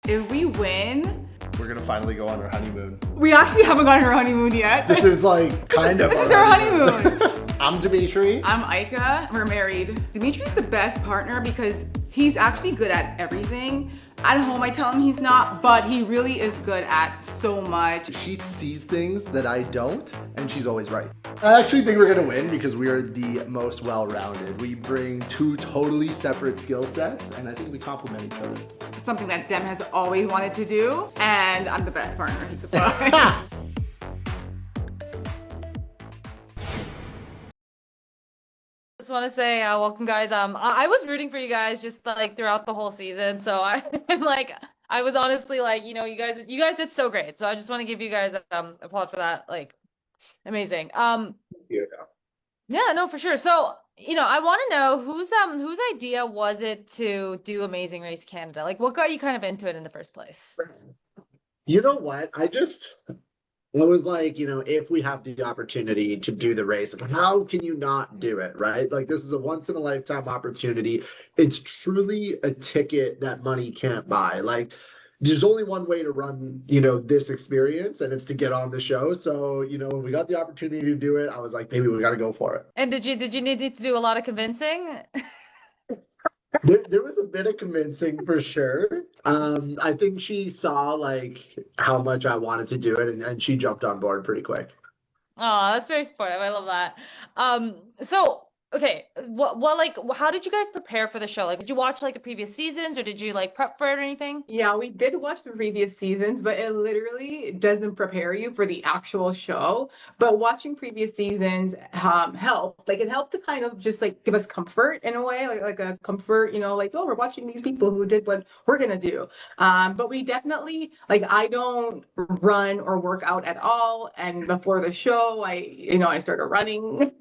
If we win, we're gonna finally go on our honeymoon. we actually haven't gotten our honeymoon yet. This is like kind of. This is our honeymoon. I'm Demetri. I'm Ika. We're married. Dimitri's the best partner because he's actually good at everything. At home, I tell him he's not, but he really is good at so much. She sees things that I don't, and she's always right. I actually think we're gonna win because we are the most well-rounded. We bring two totally separate skill sets, and I think we complement each other. Something that Dem has always wanted to do, and I'm the best partner he could find. Just want to say welcome, guys. I was rooting for you guys just like throughout the whole season, so I was honestly like, you guys did so great, so I just want to give you guys applaud for that. Like, amazing. Yeah, no, for sure. So I want to know whose idea was it to do Amazing Race Canada? Like, what got you kind of into it in the first place? You know what? I was like, if we have the opportunity to do the race, like, how can you not do it, right? Like, this is a once in a lifetime opportunity. It's truly a ticket that money can't buy. Like, there's only one way to run, this experience, and it's to get on the show. So, when we got the opportunity to do it, I was like, maybe we got to go for it. And did you need to do a lot of convincing? There was a bit of convincing for sure. I think she saw like how much I wanted to do it, and she jumped on board pretty quick. Oh, that's very supportive. I love that. So okay, how did you guys prepare for the show? Like, did you watch like the previous seasons, or did you like prep for it or anything? Yeah, we did watch the previous seasons, but it literally doesn't prepare you for the actual show. But watching previous seasons helped. Like, it helped to kind of just like give us comfort in a way, like a comfort, like, oh, we're watching these people who did what we're gonna do. But we definitely, like, I don't run or work out at all. And before the show, I started running.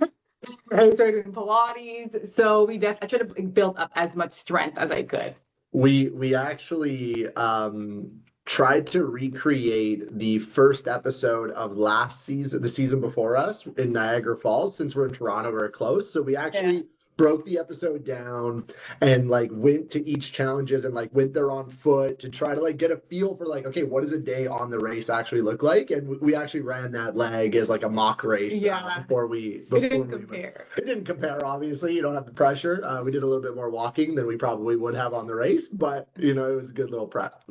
I started in Pilates, so I tried to build up as much strength as I could. We actually tried to recreate the first episode of last season, the season before us in Niagara Falls. Since we're in Toronto, we're close, so we actually broke the episode down and like went to each challenges and like went there on foot to try to like get a feel for like, okay, what does a day on the race actually look like? And we actually ran that leg as like a mock race before we didn't compare. It didn't compare, obviously. You don't have the pressure. We did a little bit more walking than we probably would have on the race, but it was a good little prep.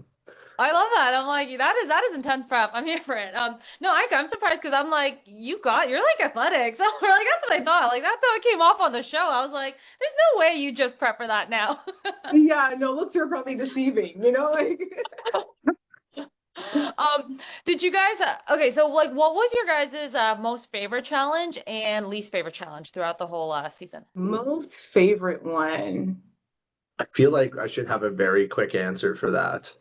I love that. I'm like, that is intense prep. I'm here for it. No, I'm surprised because I'm like, you're like athletic. So we're like, that's what I thought. Like, that's how it came off on the show. I was like, there's no way you just prep for that now. Yeah, no, looks are probably deceiving, like. Did you guys, okay, so like, what was your guys' most favorite challenge and least favorite challenge throughout the whole season? Most favorite one. I feel like I should have a very quick answer for that.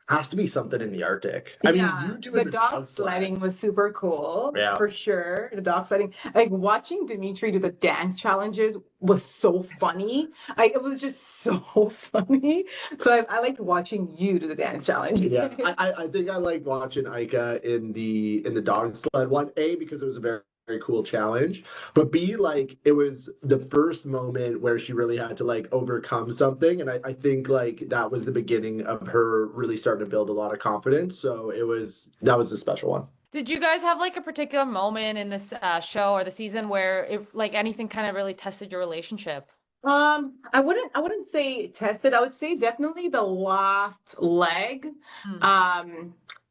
Has to be something in the Arctic. I mean, you doing the dog sledding was super cool, for sure. The dog sledding, like watching Demetri do the dance challenges was so funny. It was just so funny. So I liked watching you do the dance challenge. Yeah, I think I liked watching Ika in the dog sled one. A, because it was a very cool challenge, but B, like, it was the first moment where she really had to like overcome something, and I think like that was the beginning of her really starting to build a lot of confidence. So that was a special one. Did you guys have like a particular moment in this show or the season where like anything kind of really tested your relationship? I wouldn't say tested. I would say definitely the last leg.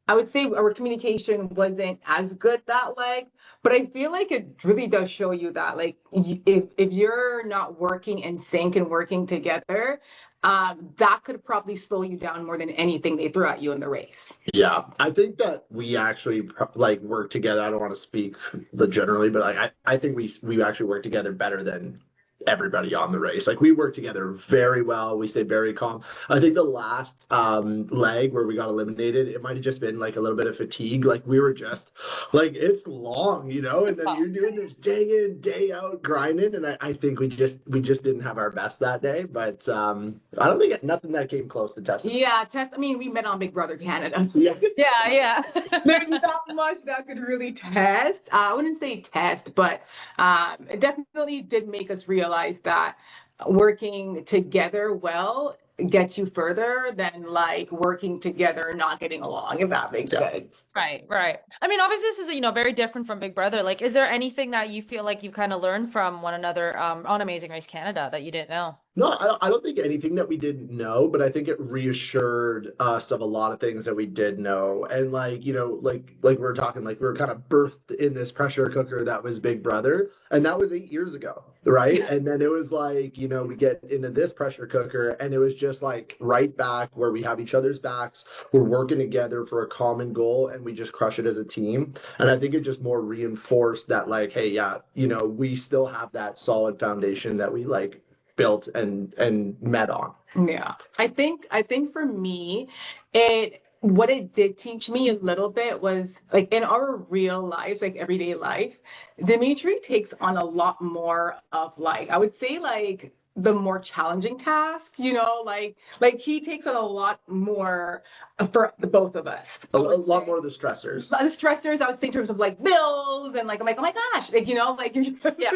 I would say our communication wasn't as good that leg, but I feel like it really does show you that, like, if you're not working in sync and working together, that could probably slow you down more than anything they throw at you in the race. Yeah, I think that we actually like work together. I don't want to speak generally, but I think we actually work together better than everybody on the race. Like, we worked together very well. We stayed very calm. I think the last leg where we got eliminated, it might have just been like a little bit of fatigue. Like, we were just like, it's long, and then you're doing this day in, day out grinding, and I think we just didn't have our best that day. But I don't think nothing that came close to testing. Yeah, I mean, we met on Big Brother Canada. Yeah. There's not much that could really test. I wouldn't say test, but it definitely did make us realize that working together well gets you further than like working together, not getting along, if that makes sense. Right, right. I mean, obviously this is, you know, very different from Big Brother. Like, is there anything that you feel like you kind of learned from one another on Amazing Race Canada that you didn't know? No, I don't think anything that we didn't know, but I think it reassured us of a lot of things that we did know. And like, like we were talking, like we were kind of birthed in this pressure cooker that was Big Brother, and that was 8 years ago, right? And then it was like, we get into this pressure cooker, and it was just like right back where we have each other's backs, we're working together for a common goal, and we just crush it as a team. And I think it just more reinforced that, like, hey, yeah, we still have that solid foundation that we like built and met on. Yeah. I think for me, what it did teach me a little bit was like in our real lives, like everyday life, Dimitri takes on a lot more of like, I would say like the more challenging task, like he takes on a lot more for the both of us. A lot more of the stressors. The stressors, I would say, in terms of like bills and like I'm like, oh my gosh, like like you're just, Yeah.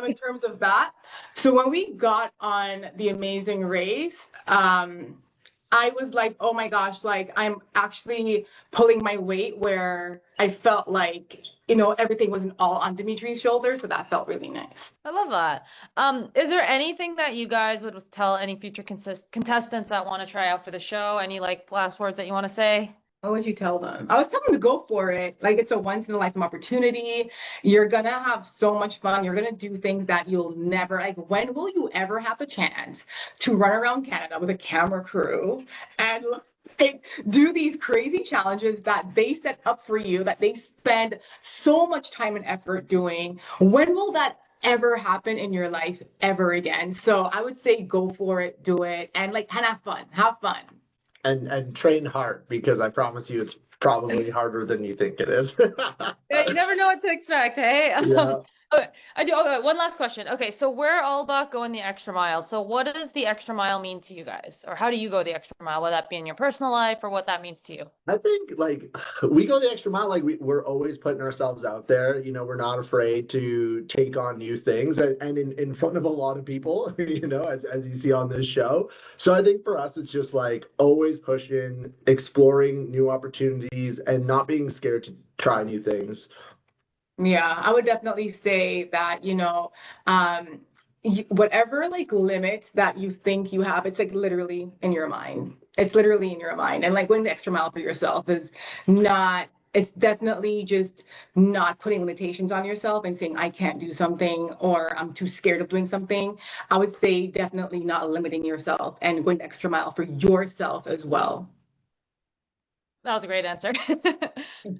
in terms of that. So when we got on The Amazing Race, I was like, oh my gosh, like I'm actually pulling my weight where I felt like, everything wasn't all on Dimitri's shoulders. So that felt really nice. I love that. Is there anything that you guys would tell any future contestants that want to try out for the show? Any like last words that you want to say? What would you tell them? I was telling them to go for it. Like it's a once in a lifetime opportunity. You're gonna have so much fun. You're gonna do things that you'll never like. When will you ever have the chance to run around Canada with a camera crew and like do these crazy challenges that they set up for you, that they spend so much time and effort doing? When will that ever happen in your life ever again? So I would say go for it, do it, and have fun. Have fun. And train hard, because I promise you it's probably harder than you think it is. Yeah, you never know what to expect, hey? Yeah. Okay, I do. Okay, one last question. Okay, so we're all about going the extra mile. So what does the extra mile mean to you guys? Or how do you go the extra mile, whether that be in your personal life or what that means to you? I think like we go the extra mile, like we're always putting ourselves out there. We're not afraid to take on new things, and in front of a lot of people, as you see on this show. So I think for us, it's just like always pushing, exploring new opportunities, and not being scared to try new things. Yeah, I would definitely say that, whatever like limit that you think you have, it's like literally in your mind. It's literally in your mind. And like going the extra mile for yourself is not, it's definitely just not putting limitations on yourself and saying, I can't do something or I'm too scared of doing something. I would say definitely not limiting yourself and going the extra mile for yourself as well. That was a great answer. All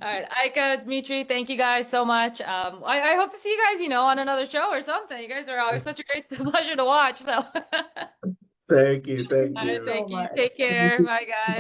right, Ika, Dmitry, thank you guys so much. I hope to see you guys, on another show or something. You guys are always such a great pleasure to watch. So, Thank you. Thank all right, you. thank So you. much. Take care. Bye, guys.